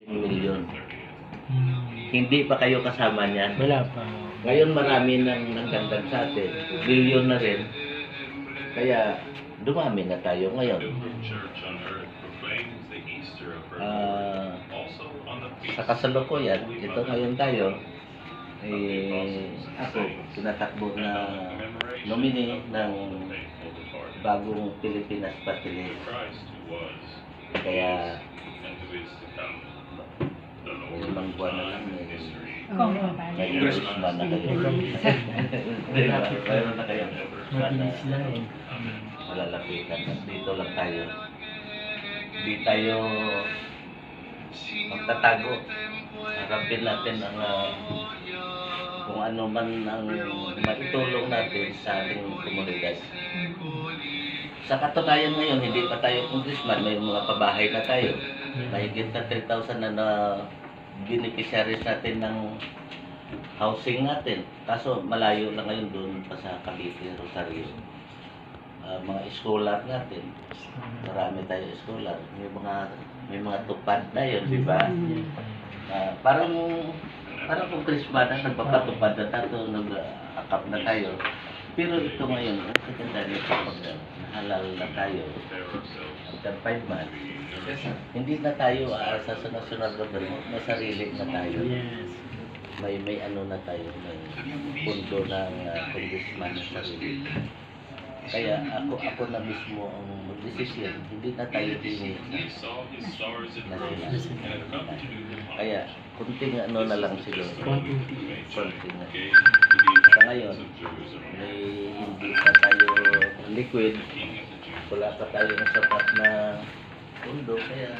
Milyon. Hindi pa kayo kasama niyan. Wala pa. Ngayon marami nang nagdagdag sa atin. Bilyon na rin. Kaya dumami na tayo ngayon. Sa kasalukuyan, ito ngayon tayo, ako, tinatakbo na nominee ng bagong Pilipinas Party List. Kaya limang buwan na lang may congressman na kayo. Mayroon na kayo Mabilis lang eh. malalapitan. Dito lang tayo. Hindi tayo magtatago. Harapin natin ang kung ano man ang maitulong natin sa ating komunidad. Sa katunayan ngayon, hindi pa tayo congressman, may mga pabahay na tayo. Mahigit na 3,000 na beneficiaries natin ng housing natin. Kaso malayo lang ngayon doon pa sa Cavite, Rosario. Mga scholar natin. Marami tayo scholar. May mga tupad na yun, di ba? Parang congressman na nagpapatupad na tayo, nag-akap na tayo. Pero ito ngayon, ang kaganda nito pag nahalal na tayo, after 5 months, hindi na tayo aasa sa national government, may sarili na tayo. Yes. May ano na tayo, may pundo ng congressman na sarili. Kaya ako na mismo ang mag-desisyon, hindi na tayo hingi na kaya kunting ano na lang siguro. Kunting na. Sa ngayon, may hindi pa tayo liquid, wala pa tayong sapat na pundo, kaya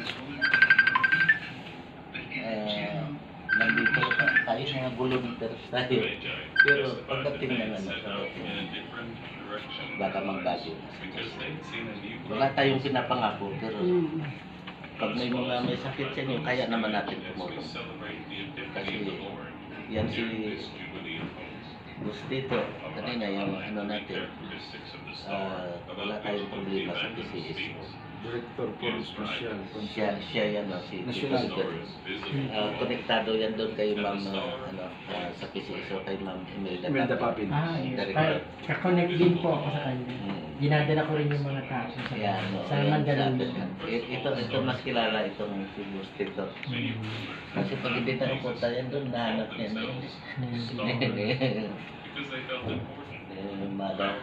nandito tayo mga volunteers tayo. Pero pagdating ng baka magbago. Wala tayong pinapangako, pero pag may sakit sa inyo, kaya naman natin tumulong. Kasi yan si Gustito, kanina yung ano natin, wala tayong problema sa PCS. Director Police Social. Siya yan, si National. Konektado yan doon kay Ma'am sa PCSO, kay Ma'am Imelda Papin. Yes. Kakonect din po ako sa kanya. Dinadala ko rin yung mga tao sa Yan, sa Mandaluyong. ito mas kilala itong si Gustito. Kasi pag hindi tayo punta yan doon, nahanap niya na yun. Madaw.